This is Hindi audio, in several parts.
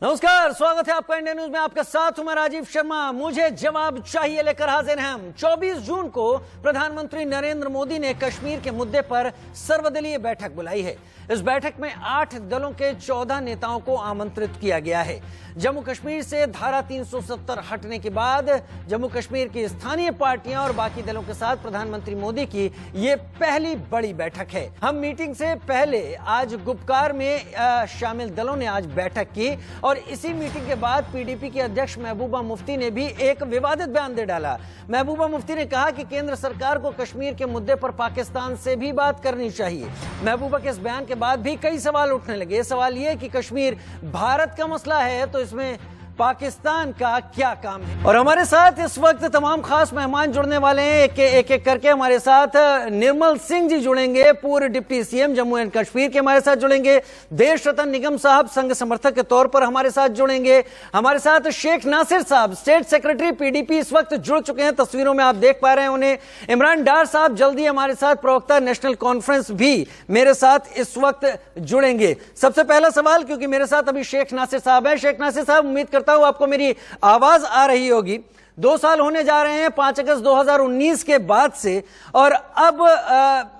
नमस्कार, स्वागत है आपका इंडिया न्यूज में। आपके साथ हूं मैं राजीव शर्मा। मुझे जवाब चाहिए लेकर हाजिर हैं हम। 24 जून को प्रधानमंत्री नरेंद्र मोदी ने कश्मीर के मुद्दे पर सर्वदलीय बैठक बुलाई है। इस बैठक में 8 दलों के 14 नेताओं को आमंत्रित किया गया है। जम्मू कश्मीर से धारा 370 हटने के बाद जम्मू कश्मीर की स्थानीय पार्टियां और बाकी दलों के साथ प्रधानमंत्री मोदी की ये पहली बड़ी बैठक है। हम मीटिंग से पहले आज गुपकार में शामिल दलों ने आज बैठक की और इसी मीटिंग के बाद पीडीपी की अध्यक्ष महबूबा मुफ्ती ने भी एक विवादित बयान दे डाला। महबूबा मुफ्ती ने कहा कि केंद्र सरकार को कश्मीर के मुद्दे पर पाकिस्तान से भी बात करनी चाहिए। महबूबा के इस बयान के बाद भी कई सवाल उठने लगे। सवाल ये कि कश्मीर भारत का मसला है तो इसमें पाकिस्तान का क्या काम है। और हमारे साथ इस वक्त तमाम खास मेहमान जुड़ने वाले हैं। एक एक करके हमारे साथ निर्मल सिंह जी जुड़ेंगे, पूर्व deputy CM Jammu and Kashmir के हमारे साथ जुड़ेंगे। देश रतन निगम साहब संघ समर्थक के तौर पर हमारे साथ जुड़ेंगे। हमारे साथ शेख नासिर साहब स्टेट सेक्रेटरी पीडीपी इस वक्त जुड़ चुके हैं, तस्वीरों में आप देख पा रहे हैं उन्हें। इमरान डार साहब जल्दी हमारे साथ प्रवक्ता नेशनल कॉन्फ्रेंस भी मेरे साथ इस वक्त जुड़ेंगे। सबसे पहला सवाल, क्योंकि मेरे साथ अभी शेख नासिर साहब है। शेख नासिर साहब, उम्मीद आपको मेरी आवाज आ रही होगी। 2 साल होने जा रहे हैं 5 अगस्त 2019 के बाद से, और अब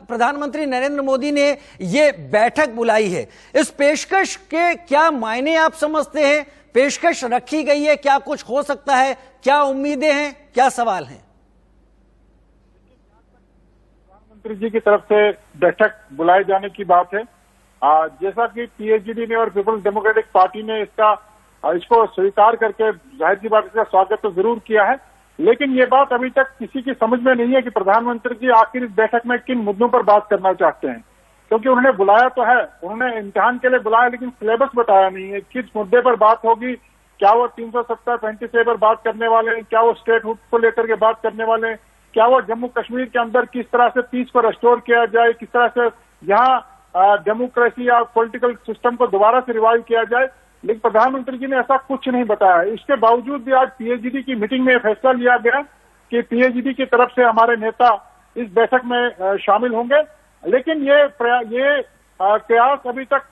प्रधानमंत्री नरेंद्र मोदी ने ये बैठक बुलाई है। इस पेशकश के क्या मायने आप समझते हैं? पेशकश रखी गई है, क्या कुछ हो सकता है? क्या उम्मीदें हैं, क्या सवाल हैं? प्रधानमंत्री जी की तरफ से बैठक बुलाए जाने की बात है। जैसा कि पीएचडी ने और पीपल्स डेमोक्रेटिक पार्टी ने इसको स्वीकार करके जाहिर सी बात इसका स्वागत तो जरूर किया है, लेकिन ये बात अभी तक किसी की समझ में नहीं है कि प्रधानमंत्री जी आखिर इस बैठक में किन मुद्दों पर बात करना चाहते हैं। क्योंकि उन्होंने बुलाया तो है, उन्होंने इम्तिहान के लिए बुलाया, लेकिन सिलेबस बताया नहीं है किस मुद्दे पर बात होगी। क्या वो 370-27 पर बात करने वाले हैं, क्या वो स्टेट हुड को लेकर के बात करने वाले हैं, क्या वो जम्मू कश्मीर के अंदर किस तरह से पीस को रेस्टोर किया जाए, किस तरह से यहाँ डेमोक्रेसी या पॉलिटिकल सिस्टम को दोबारा से रिवाइव किया जाए। लेकिन प्रधानमंत्री जी ने ऐसा कुछ नहीं बताया। इसके बावजूद भी आज पीएचडी की मीटिंग में फैसला लिया गया कि पीएचडी की तरफ से हमारे नेता इस बैठक में शामिल होंगे, लेकिन ये प्रयास अभी तक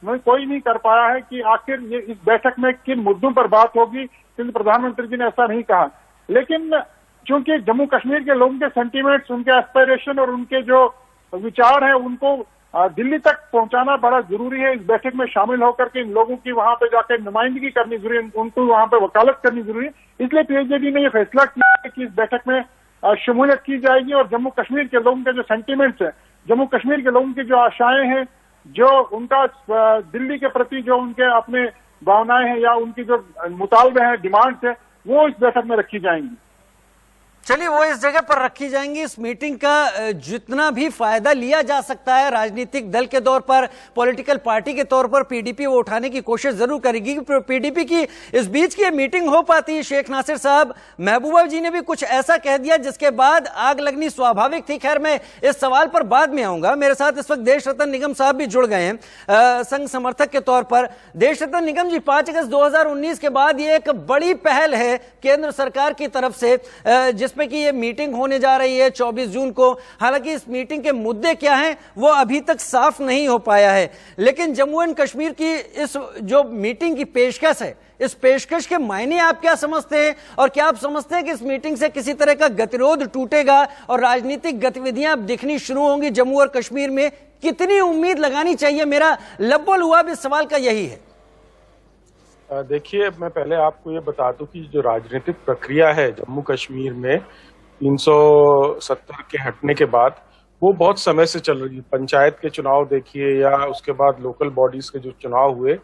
कोई नहीं कर पाया है कि आखिर ये इस बैठक में किन मुद्दों पर बात होगी, क्योंकि प्रधानमंत्री जी ने ऐसा नहीं कहा। लेकिन चूंकि जम्मू कश्मीर के लोगों के सेंटीमेंट्स, उनके एस्पिरेशन और उनके जो विचार हैं उनको दिल्ली तक पहुंचाना बड़ा जरूरी है। इस बैठक में शामिल होकर के इन लोगों की वहां पे जाकर नुमाइंदगी करनी जरूरी है, उनको वहां पे वकालत करनी जरूरी है। इसलिए पीएचडी ने यह फैसला किया है कि इस बैठक में शमूलियत की जाएगी और जम्मू कश्मीर के लोगों के जो सेंटीमेंट्स है, जम्मू कश्मीर के लोगों की जो आशाएं हैं, जो उनका दिल्ली के प्रति जो उनके अपने भावनाएं हैं या उनकी जो मुतालबे हैं, डिमांड्स है, वो इस बैठक में रखी जाएंगी। चलिए, वो इस जगह पर रखी जाएंगी। इस मीटिंग का जितना भी फायदा लिया जा सकता है राजनीतिक दल के तौर पर, पॉलिटिकल पार्टी के तौर पर, पीडीपी वो उठाने की कोशिश जरूर करेगी। पीडीपी की इस बीच की मीटिंग हो पाती है। शेख नासिर साहब, महबूबा जी ने भी कुछ ऐसा कह दिया जिसके बाद आग लगनी स्वाभाविक थी। खैर, मैं इस सवाल पर बाद में आऊंगा। मेरे साथ इस वक्त देश रतन निगम साहब भी जुड़ गए हैं संघ समर्थक के तौर पर। देश रतन निगम जी, 5 अगस्त 2019 के बाद ये एक बड़ी पहल है केंद्र सरकार की तरफ से, जिसमें कि ये मीटिंग होने जा रही है 24 जून को। हालांकि इस मीटिंग के मुद्दे क्या हैं वो अभी तक साफ नहीं हो पाया है, लेकिन जम्मू एंड कश्मीर की इस जो मीटिंग की पेशकश है, इस पेशकश के मायने आप क्या समझते हैं? और क्या आप समझते हैं कि इस मीटिंग से किसी तरह का गतिरोध टूटेगा और राजनीतिक गतिविधियां अब दिखनी शुरू होंगी जम्मू और कश्मीर में? कितनी उम्मीद लगानी चाहिए? मेरा लब्बल हुआ भी सवाल का यही है। देखिए, मैं पहले आपको ये बता दूं कि जो राजनीतिक प्रक्रिया है जम्मू कश्मीर में 370 के हटने के बाद, वो बहुत समय से चल रही है। पंचायत के चुनाव देखिए, या उसके बाद लोकल बॉडीज के जो चुनाव हुए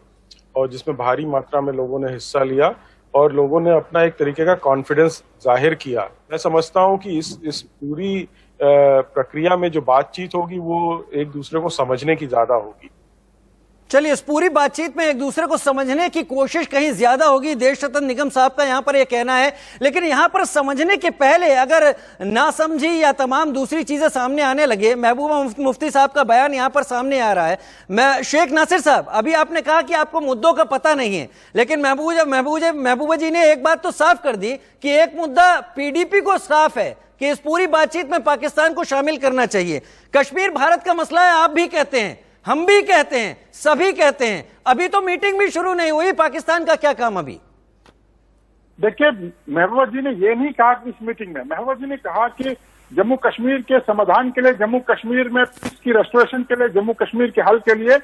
और जिसमें भारी मात्रा में लोगों ने हिस्सा लिया और लोगों ने अपना एक तरीके का कॉन्फिडेंस जाहिर किया। मैं समझता हूं कि इस पूरी प्रक्रिया में जो बातचीत होगी वो एक दूसरे को समझने की ज्यादा होगी। चलिए, इस पूरी बातचीत में एक दूसरे को समझने की कोशिश कहीं ज्यादा होगी, देश रतन निगम साहब का यहां पर यह कहना है। लेकिन यहां पर समझने के पहले अगर नासमझी या तमाम दूसरी चीजें सामने आने लगे, महबूबा मुफ्ती साहब का बयान यहां पर सामने आ रहा है। मैं शेख नासिर साहब, अभी आपने कहा कि आपको मुद्दों का पता नहीं है, लेकिन महबूबा जी ने एक बात तो साफ कर दी कि एक मुद्दा पीडीपी को साफ है कि इस पूरी बातचीत में पाकिस्तान को शामिल करना चाहिए। कश्मीर भारत का मसला है, आप भी कहते हैं। हम भी कहते हैं, सभी कहते हैं। अभी तो मीटिंग भी शुरू नहीं हुई, पाकिस्तान का क्या काम अभी? देखिए, महबूबा जी ने ये नहीं कहा कि इस मीटिंग में, महबूबा जी ने कहा कि जम्मू कश्मीर के समाधान के लिए, जम्मू कश्मीर में पीस की रेस्टोरेशन के लिए, जम्मू कश्मीर के हल के लिए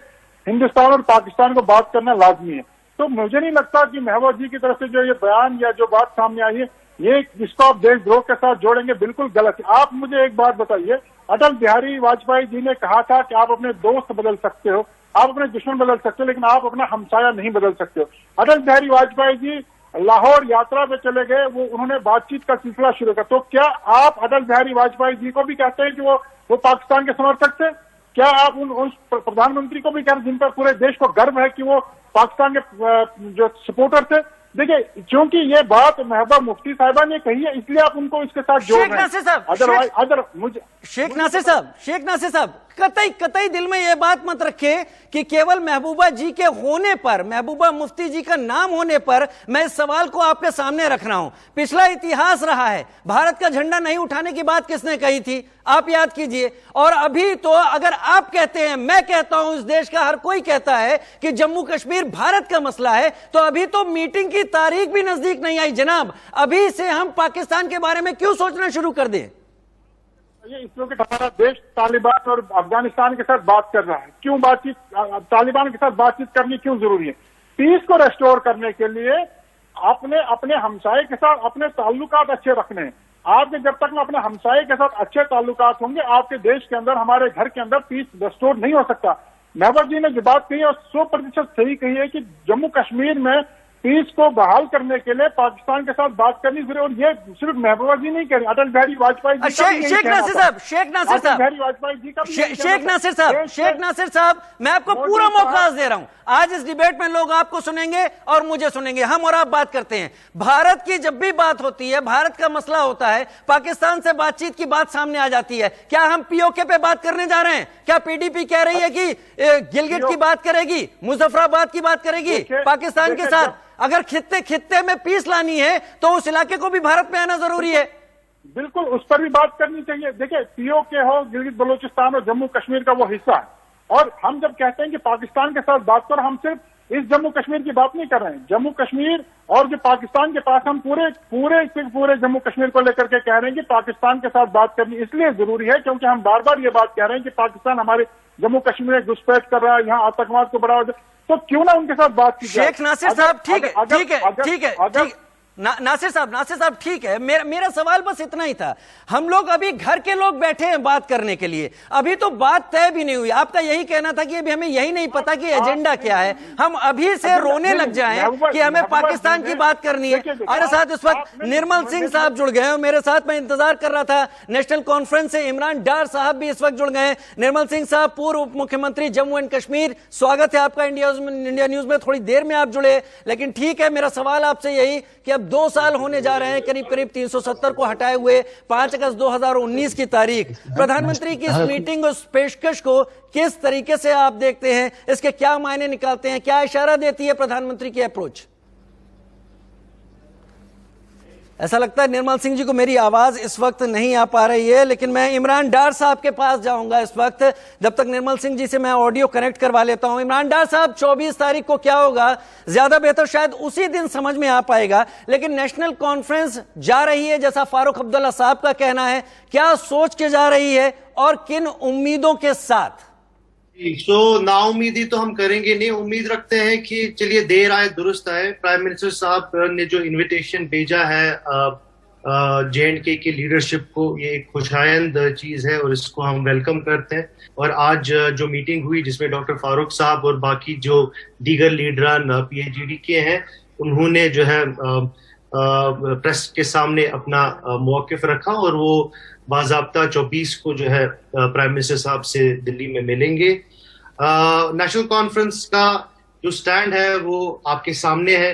हिंदुस्तान और पाकिस्तान को बात करना लाजमी है। तो मुझे नहीं लगता कि महबूबा जी की तरफ से जो ये बयान या जो बात सामने आई है, ये इसको आप देशद्रोह के साथ जोड़ेंगे, बिल्कुल गलत है। आप मुझे एक बात बताइए, अटल बिहारी वाजपेयी जी ने कहा था कि आप अपने दोस्त बदल सकते हो, आप अपने दुश्मन बदल सकते हो, लेकिन आप अपना हमसाया नहीं बदल सकते हो। अटल बिहारी वाजपेयी जी लाहौर यात्रा में चले गए, वो उन्होंने बातचीत का सिलसिला शुरू किया। तो क्या आप अटल बिहारी वाजपेयी जी को भी कहते हैं कि वो पाकिस्तान के समर्थक थे? क्या आप उस प्रधानमंत्री को भी कहते हैं जिन पर पूरे देश को गर्व है कि वो पाकिस्तान के जो सपोर्टर थे? देखिए, क्योंकि ये बात महबूबा मुफ्ती साहिबा ने कही है, इसलिए आप उनको इसके साथ जोड़ रहे हैं। शेख नासिर साहब, कतई दिल में यह बात मत रखें कि केवल महबूबा जी के होने पर, महबूबा मुफ्ती जी का नाम होने पर मैं इस सवाल को आपके सामने रख रहा हूं। पिछला इतिहास रहा है, भारत का झंडा नहीं उठाने की बात किसने कही थी, आप याद कीजिए। और अभी तो अगर आप कहते हैं, मैं कहता हूं, इस देश का हर कोई कहता है कि जम्मू कश्मीर भारत का मसला है, तो अभी तो मीटिंग की तारीख भी नजदीक नहीं आई जनाब। अभी से हम पाकिस्तान के बारे में क्यों सोचना शुरू कर दें? ये इसरो के हमारा देश तालिबान और अफगानिस्तान के साथ बात कर रहा है, क्यों बातचीत, तालिबान के साथ बातचीत करनी क्यों जरूरी है? पीस को रेस्टोर करने के लिए अपने हमसाये के साथ अपने ताल्लुकात अच्छे रखने हैं। आपके जब तक अपने हमसाये के साथ अच्छे ताल्लुकात होंगे, आपके देश के अंदर, हमारे घर के अंदर पीस रेस्टोर नहीं हो सकता। महबूबा जी ने जो बात कही है 100% सही कही है कि जम्मू कश्मीर में पीस को बहाल करने के लिए पाकिस्तान के साथ बात करनी जरूरी। और ये सिर्फ महबूबा जी नहीं कह रही, अटल बिहारी वाजपेयी जी, शेख नासिर साहब, मैं आपको पूरा मौका दे रहा हूं। आज इस डिबेट में लोग आपको सुनेंगे और मुझे सुनेंगे, हम और आप बात करते हैं। भारत की जब भी बात होती है, भारत का मसला होता है, पाकिस्तान से बातचीत की बात सामने आ जाती है। क्या हम पीओके पे बात करने जा रहे हैं? क्या पीडीपी कह रही है कि गिलगित की बात करेगी, मुजफ्फराबाद की बात करेगी पाकिस्तान के साथ? अगर खित्ते में पीस लानी है तो उस इलाके को भी भारत में आना जरूरी है। बिल्कुल, उस पर भी बात करनी चाहिए। देखिए, पीओके हो, गिलगित बलूचिस्तान और जम्मू कश्मीर का वो हिस्सा है। और हम जब कहते हैं कि पाकिस्तान के साथ बात करो, हम सिर्फ इस जम्मू कश्मीर की बात नहीं कर रहे हैं। जम्मू कश्मीर और जो पाकिस्तान के पास, हम पूरे जम्मू कश्मीर को लेकर के कह रहे हैं कि पाकिस्तान के साथ बात करनी इसलिए जरूरी है क्योंकि हम बार बार ये बात कह रहे हैं कि पाकिस्तान हमारे जम्मू कश्मीर में घुसपैठ कर रहा है, यहाँ आतंकवाद को बढ़ावा दे, तो क्यों ना उनके साथ बात की जाए। शेख नासिर साहब, ठीक है, नासिर साहब ठीक है। मेरा सवाल बस इतना ही था। हम लोग अभी घर के लोग बैठे हैं बात करने के लिए, अभी तो बात तय भी नहीं हुई। आपका यही कहना था कि अभी हमें यही नहीं पता कि एजेंडा क्या है, हम अभी से रोने लग जाएं कि हमें पाकिस्तान की बात करनी है। हमारे साथ इस वक्त निर्मल सिंह साहब जुड़ गए हैं, मेरे साथ मैं इंतजार कर रहा था नेशनल कॉन्फ्रेंस से इमरान डार साहब भी इस वक्त जुड़ गए हैं। निर्मल सिंह साहब, पूर्व उप मुख्यमंत्री जम्मू एंड कश्मीर, स्वागत है आपका इंडिया न्यूज में। थोड़ी देर में आप जुड़े, लेकिन ठीक है, मेरा सवाल आपसे यही कि अब 2 साल होने जा रहे हैं करीब 370 को हटाए हुए। 5 अगस्त 2019 की तारीख, प्रधानमंत्री की इस मीटिंग और पेशकश को किस तरीके से आप देखते हैं? इसके क्या मायने निकालते हैं? क्या इशारा देती है प्रधानमंत्री की अप्रोच? ऐसा लगता है निर्मल सिंह जी को मेरी आवाज इस वक्त नहीं आ पा रही है, लेकिन मैं इमरान डार साहब के पास जाऊंगा इस वक्त। जब तक निर्मल सिंह जी से मैं ऑडियो कनेक्ट करवा लेता हूं। इमरान डार साहब, 24 तारीख को क्या होगा, ज्यादा बेहतर शायद उसी दिन समझ में आ पाएगा, लेकिन नेशनल कॉन्फ्रेंस जा रही है जैसा फारूक अब्दुल्ला साहब का कहना है। क्या सोच के जा रही है और किन उम्मीदों के साथ? नाउमीदी तो हम करेंगे नहीं, उम्मीद रखते हैं कि चलिए देर आए दुरुस्त आए। प्राइम मिनिस्टर साहब ने जो इनविटेशन भेजा है J&K की लीडरशिप को, ये एक खुशायंद चीज है और इसको हम वेलकम करते हैं। और आज जो मीटिंग हुई जिसमें डॉक्टर फारूक साहब और बाकी जो दीगर लीडरान PAGD के हैं, उन्होंने जो है प्रेस के सामने अपना मौकिफ रखा और वो बाज़ाब्ता 24 को जो है प्राइम मिनिस्टर साहब से दिल्ली में मिलेंगे। नेशनल कॉन्फ्रेंस का जो स्टैंड है वो आपके सामने है।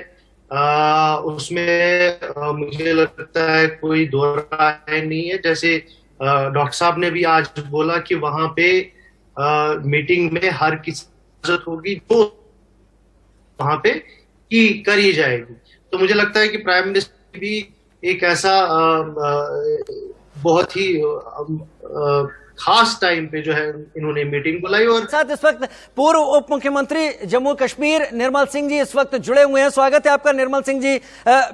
उसमें मुझे लगता है कोई दो राय नहीं है। जैसे डॉक्टर साहब ने भी आज बोला कि वहां पे मीटिंग में हर किसी इजाजत होगी तो वहां पे की करी जाएगी। तो मुझे लगता है कि प्राइम मिनिस्टर भी एक ऐसा बहुत ही खास टाइम पे जो है इन्होंने मीटिंग बुलाई। और साथ इस वक्त पूर्व उप मुख्यमंत्री जम्मू कश्मीर निर्मल सिंह जी इस वक्त जुड़े हुए हैं। स्वागत है आपका निर्मल सिंह जी।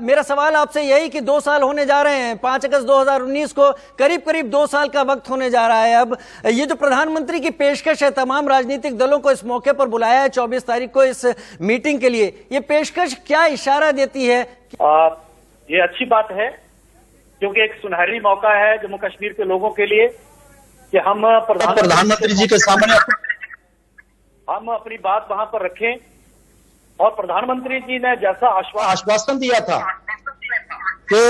मेरा सवाल आपसे यही कि 2 साल होने जा रहे हैं, 5 अगस्त 2019 को करीब करीब 2 साल का वक्त होने जा रहा है। अब ये जो प्रधानमंत्री की पेशकश है, तमाम राजनीतिक दलों को इस मौके पर बुलाया है 24 तारीख को इस मीटिंग के लिए, ये पेशकश क्या इशारा देती है? ये अच्छी बात है क्योंकि एक सुनहरी मौका है जम्मू कश्मीर के लोगों के लिए कि हम प्रधानमंत्री जी के सामने हम अपनी बात वहां पर रखें। और प्रधानमंत्री जी ने जैसा आश्वासन दिया था कि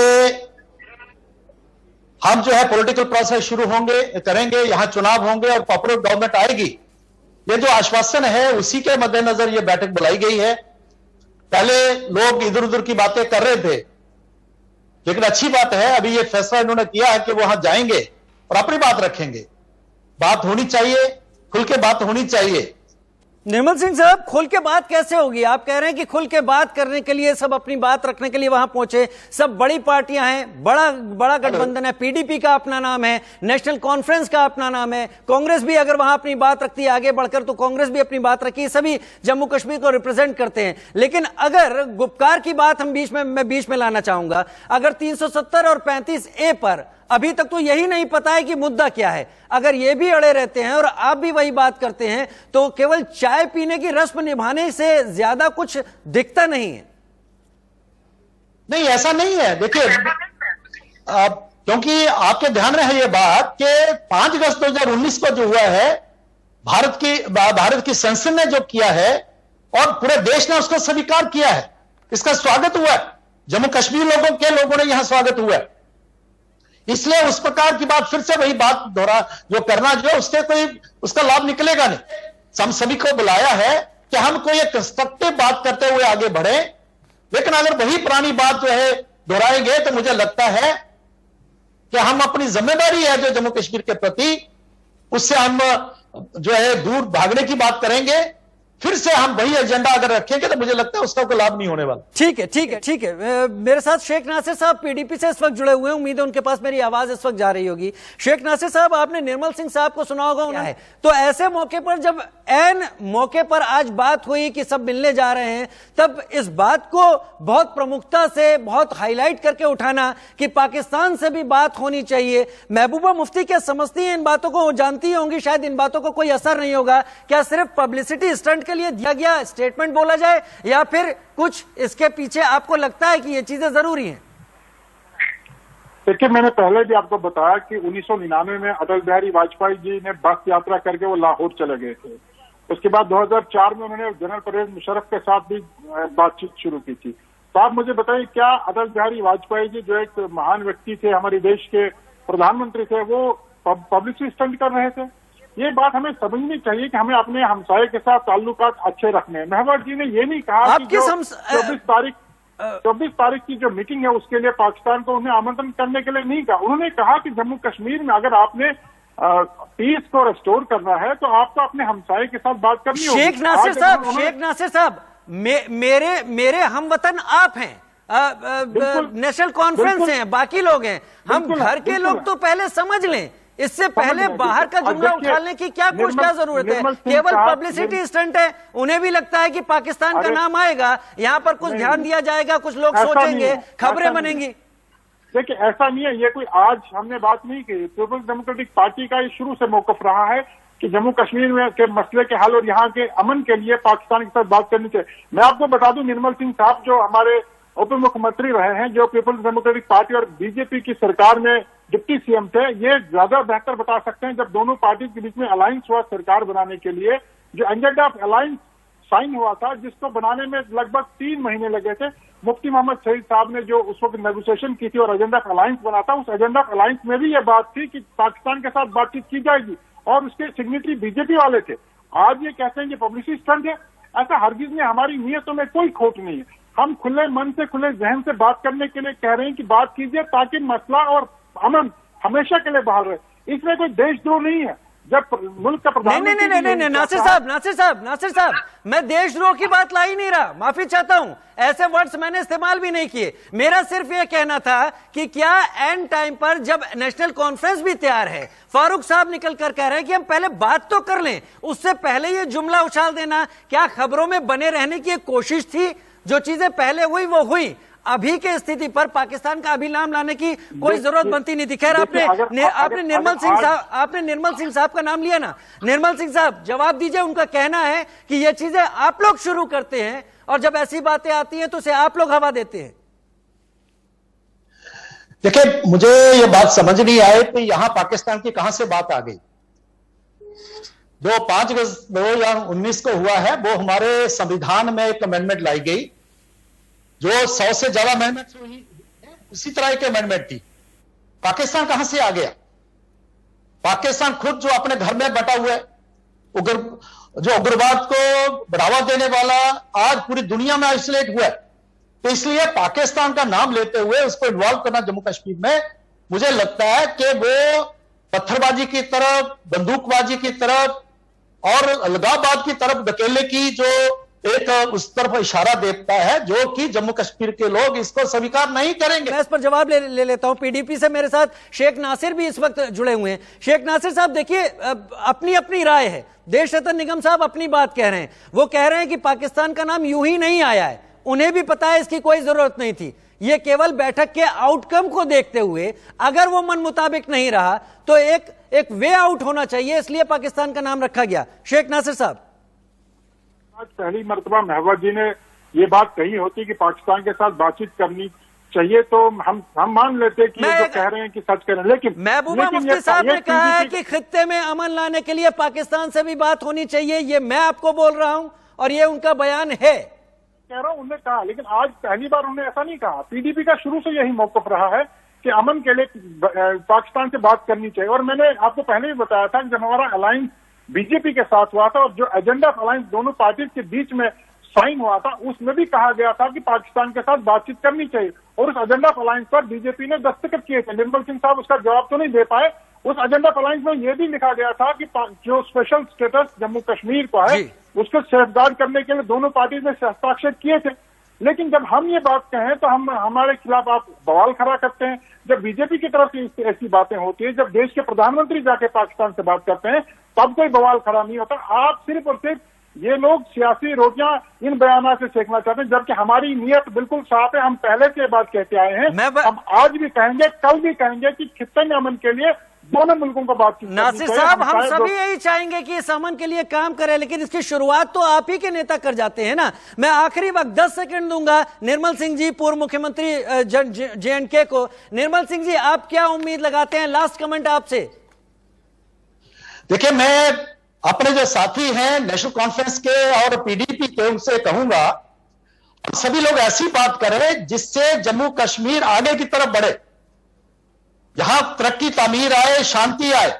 हम जो है पॉलिटिकल प्रोसेस शुरू करेंगे, यहां चुनाव होंगे और पॉपुलर गवर्नमेंट आएगी, ये जो आश्वासन है उसी के मद्देनजर ये बैठक बुलाई गई है। पहले लोग इधर उधर की बातें कर रहे थे, लेकिन अच्छी बात है अभी ये फैसला इन्होंने किया है कि वो वहां जाएंगे और अपनी बात रखेंगे। बात होनी चाहिए, खुल के बात होनी चाहिए। निर्मल सिंह साहब, खुल के बात कैसे होगी? आप कह रहे हैं कि खुल के बात करने के लिए, सब अपनी बात रखने के लिए वहां पहुंचे, सब बड़ी पार्टियां हैं, बड़ा गठबंधन है, पीडीपी का अपना नाम है, नेशनल कॉन्फ्रेंस का अपना नाम है, कांग्रेस भी अगर वहां अपनी बात रखती है आगे बढ़कर तो कांग्रेस भी अपनी बात रखी, सभी जम्मू कश्मीर को रिप्रेजेंट करते हैं। लेकिन अगर गुपकार की बात मैं बीच में लाना चाहूंगा, अगर 370 और 35A पर अभी तक तो यही नहीं पता है कि मुद्दा क्या है, अगर ये भी अड़े रहते हैं और आप भी वही बात करते हैं तो केवल चाय पीने की रस्म निभाने से ज्यादा कुछ दिखता नहीं है। नहीं, ऐसा नहीं है। देखिए, क्योंकि आपके ध्यान में है ये बात कि 5 अगस्त 2019 को जो हुआ है, भारत की संसद ने जो किया है और पूरे देश ने उसको स्वीकार किया है, इसका स्वागत हुआ है। जम्मू कश्मीर लोगों ने यहां स्वागत हुआ है। इसलिए उस प्रकार की बात फिर से वही बात जो करना जो है उसका लाभ निकलेगा नहीं। हम सभी को बुलाया है कि हम कोई एक कंस्ट्रक्टिव बात करते हुए आगे बढ़े, लेकिन अगर वही पुरानी बात जो है दोहराएंगे तो मुझे लगता है कि हम अपनी जिम्मेदारी है जो जम्मू कश्मीर के प्रति, उससे हम जो है दूर भागने की बात करेंगे। फिर से हम वही एजेंडा अगर रखेंगे तो मुझे लगता है उसका कोई लाभ नहीं होने वाला। ठीक है। मेरे साथ शेख नासिर साहब पीडीपी से इस वक्त जुड़े हुए हैं, उम्मीद है उनके पास मेरी आवाज इस वक्त जा रही होगी। शेख नासिर साहब, आपने निर्मल सिंह साहब को सुना होगा क्या है, तो ऐसे मौके पर जब ऐन मौके पर आज बात हुई कि सब मिलने जा रहे हैं, तब इस बात को बहुत प्रमुखता से, बहुत हाईलाइट करके उठाना कि पाकिस्तान से भी बात होनी चाहिए। महबूबा मुफ्ती क्या समझती हैं इन बातों को? जानती होंगी शायद इन बातों को कोई असर नहीं होगा। क्या सिर्फ पब्लिसिटी स्टंट के लिए दिया गया स्टेटमेंट बोला जाए, या फिर कुछ इसके पीछे आपको लगता है कि ये चीजें जरूरी हैं? देखिए, मैंने पहले भी आपको बताया कि 1999 में अटल बिहारी वाजपेयी जी ने बस यात्रा करके वो लाहौर चले गए थे। उसके बाद 2004 में उन्होंने जनरल परवेज मुशर्रफ के साथ भी बातचीत शुरू की थी। तो आप मुझे बताइए, क्या अटल बिहारी वाजपेयी जी जो एक महान व्यक्ति थे, हमारे देश के प्रधानमंत्री थे, वो पब्लिसिटी स्टंट कर रहे थे? ये बात हमें समझनी चाहिए कि हमें अपने हमसाये के साथ ताल्लुकात अच्छे रखने हैं। महबूबा जी ने ये नहीं कहा कि 24 तारीख की जो मीटिंग है उसके लिए पाकिस्तान को उन्हें आमंत्रण करने के लिए नहीं कहा। उन्होंने कहा कि जम्मू कश्मीर में अगर आपने पीस को रिस्टोर करना है तो आपको अपने हमसाये के साथ बात करनी होगी। शेख नासिर साहब, मेरे हमवतन आप हैं, नेशनल कॉन्फ्रेंस हैं, बाकी लोग हैं, हम घर के लोग तो पहले समझ लें, इससे पहले बाहर का जुमला उछालने की क्या जरूरत है? केवल पब्लिसिटी स्टंट है। उन्हें भी लगता है कि पाकिस्तान का नाम आएगा, यहाँ पर कुछ ध्यान दिया जाएगा, कुछ लोग सोचेंगे, खबरें बनेंगी। देखिए, ऐसा नहीं है, ये कोई आज हमने बात नहीं की। पीपुल्स डेमोक्रेटिक पार्टी का ये शुरू से मौकफ रहा है कि जम्मू कश्मीर में के मसले के हल और यहाँ के अमन के लिए पाकिस्तान के साथ बात करनी चाहिए। मैं आपको बता दूं, निर्मल सिंह साहब जो हमारे उप मुख्यमंत्री रहे हैं, जो पीपुल्स डेमोक्रेटिक पार्टी और बीजेपी की सरकार में डिप्टी सीएम थे, ये ज्यादा बेहतर बता सकते हैं। जब दोनों पार्टी के बीच में अलायंस हुआ सरकार बनाने के लिए, जो एजेंडा ऑफ अलायंस साइन हुआ था, जिसको बनाने में लगभग 3 महीने लगे थे, मुफ्ती मोहम्मद शहीद साहब ने जो उस वक्त नेगोशिएशन की थी और एजेंडा ऑफ अलायंस बना था, उस एजेंडा ऑफ अलायंस में भी ये बात थी कि पाकिस्तान के साथ बातचीत की जाएगी और उसके सिग्नेटरी बीजेपी वाले थे। आज ये कहते हैं कि पब्लिसिटी स्टंट है, ऐसा हरगिज में हमारी नीयतों में कोई खोट नहीं है। हम खुले मन से, खुले जहन से बात करने के लिए कह रहे हैं कि बात कीजिए ताकि मसला और अमन हमेशा के लिए बहाल रहे। इसमें कोई देशद्रोह नहीं है। जब मुल्क का प्रधानमंत्री नहीं, नासिर साहब, मैं देशद्रोह की बात ला ही नहीं रहा, माफी चाहता हूं, ऐसे वर्ड्स मैंने इस्तेमाल भी नहीं किए। मेरा सिर्फ यह कहना था कि क्या एंड टाइम पर जब नेशनल कॉन्फ्रेंस भी तैयार है, फारूक साहब निकल कर कह रहे हैं कि हम पहले बात तो कर लें, उससे पहले ये जुमला उछाल देना, क्या खबरों में बने रहने की एक कोशिश थी? जो चीजें पहले हुई वो हुई, अभी के स्थिति पर पाकिस्तान का अभी नाम लाने की कोई जरूरत बनती नहीं थी। खैर, आपने निर्मल सिंह साहब का नाम लिया ना, निर्मल सिंह साहब जवाब दीजिए। उनका कहना है कि ये चीजें आप लोग शुरू करते हैं और जब ऐसी बातें आती हैं तो उसे आप लोग हवा देते हैं। देखिए, मुझे ये बात समझ नहीं आई कि यहां पाकिस्तान की कहां से बात आ गई। जो 5 अगस्त 2019 को हुआ है वो हमारे संविधान में एक अमेंडमेंट लाई गई, जो 100 से ज्यादा अमेंडमेंट हुई, उसी तरह की अमेंडमेंट थी। पाकिस्तान कहां से आ गया? पाकिस्तान खुद जो अपने घर में बटा हुआ है, जो उग्रवाद को बढ़ावा देने वाला, आज पूरी दुनिया में आइसोलेट हुआ है। तो इसलिए पाकिस्तान का नाम लेते हुए उसको इन्वॉल्व करना जम्मू कश्मीर में, मुझे लगता है कि वो पत्थरबाजी की तरफ, बंदूकबाजी की तरफ और अलगाववाद की तरफ धकेलने की जो एक उस तरफ इशारा देता है, जो कि जम्मू कश्मीर के लोग इसको स्वीकार नहीं करेंगे। मैं इस पर जवाब ले लेता हूं। पीडीपी से मेरे साथ शेख नासिर भी इस वक्त जुड़े हुए हैं। शेख नासिर साहब, देखिए, अपनी अपनी राय है। देश रतन निगम साहब अपनी बात कह रहे हैं, वो कह रहे हैं कि पाकिस्तान का नाम यूं ही नहीं आया है, उन्हें भी पता है इसकी कोई जरूरत नहीं थी, ये केवल बैठक के आउटकम को देखते हुए अगर वो मन मुताबिक नहीं रहा तो एक वे आउट होना चाहिए, इसलिए पाकिस्तान का नाम रखा गया। शेख नासिर साहब, आज पहली मर्तबा महबूबा जी ने ये बात कही होती कि पाकिस्तान के साथ बातचीत करनी चाहिए तो हम मान लेते कि जो कह रहे हैं कि सच कह रहे हैं, लेकिन महबूबा मुफ्ती साहब ने कहा है कि खित्ते में अमन लाने के लिए पाकिस्तान से भी बात होनी चाहिए। ये मैं आपको बोल रहा हूं और ये उनका बयान है, कह रहा हूं, उन्होंने कहा। लेकिन आज पहली बार उन्होंने ऐसा नहीं कहा। पीडीपी का शुरू से यही मौकफ रहा है कि अमन के लिए पाकिस्तान से बात करनी चाहिए। और मैंने आपको पहले भी बताया था कि जब हमारा अलायंस बीजेपी के साथ हुआ था और जो एजेंडा ऑफ अलायंस दोनों पार्टी के बीच में साइन हुआ था, उसमें भी कहा गया था कि पाकिस्तान के साथ बातचीत करनी चाहिए। और उस एजेंडा ऑफ अलायंस पर बीजेपी ने दस्तखत किए थे। निर्मल सिंह साहब उसका जवाब तो नहीं दे पाए। उस एजेंडा ऑफ अलायंस में यह भी लिखा गया था कि जो स्पेशल स्टेटस जम्मू कश्मीर को है उसको सेफगार्ड करने के लिए दोनों पार्टी ने हस्ताक्षर किए थे। लेकिन जब हम ये बात कहें तो हम हमारे खिलाफ आप बवाल खड़ा करते हैं। जब बीजेपी की तरफ से ऐसी बातें होती है, जब देश के प्रधानमंत्री जाके पाकिस्तान से बात करते हैं, तब कोई बवाल खड़ा नहीं होता। आप सिर्फ और सिर्फ ये लोग सियासी रोटियां इन बयानों से सेकना चाहते हैं, जबकि हमारी नीयत बिल्कुल साफ है। हम पहले से बात कहते आए हैं, हम आज भी कहेंगे, कल भी कहेंगे कि खित्ते में अमन के लिए दोनों मुल्कों को बातचीत। नासिर साहब, हम सभी यही चाहेंगे कि इस अमन के लिए काम करें, लेकिन इसकी शुरुआत तो आप ही के नेता कर जाते हैं ना। मैं आखिरी वक्त 10 सेकंड दूंगा निर्मल सिंह जी, पूर्व मुख्यमंत्री JNK को। निर्मल सिंह जी, आप क्या उम्मीद लगाते हैं? लास्ट कमेंट आपसे। देखिए, मैं अपने जो साथी हैं नेशनल कॉन्फ्रेंस के और पीडीपी के, उनसे कहूंगा सभी लोग ऐसी बात करें जिससे जम्मू कश्मीर आगे की तरफ बढ़े, यहां तरक्की तामीर आए, शांति आए।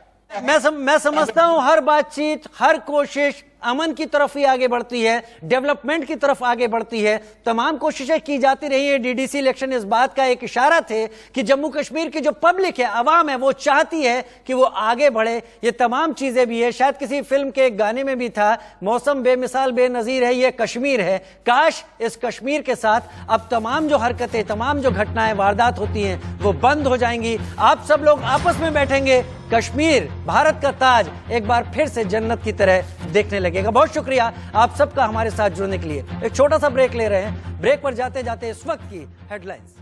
मैं समझता हूं हर बातचीत, हर कोशिश अमन की तरफ ही आगे बढ़ती है, डेवलपमेंट की तरफ आगे बढ़ती है। तमाम कोशिशें की जाती रही है। डीडीसी इलेक्शन इस बात का एक इशारा थे कि जम्मू कश्मीर की जो पब्लिक है, आवाम है, वो चाहती है कि वो आगे बढ़े। ये तमाम चीजें भी है। शायद किसी फिल्म के एक गाने में भी था, मौसम बेमिसाल बेनजीर है, ये कश्मीर है। काश इस कश्मीर के साथ अब तमाम जो हरकतें, तमाम जो घटनाएं, वारदात होती हैं, वो बंद हो जाएंगी। आप सब लोग आपस में बैठेंगे, कश्मीर भारत का ताज एक बार फिर से जन्नत की तरह देखने लगेगा। बहुत शुक्रिया आप सबका हमारे साथ जुड़ने के लिए। एक छोटा सा ब्रेक ले रहे हैं। ब्रेक पर जाते जाते इस वक्त की हेडलाइंस।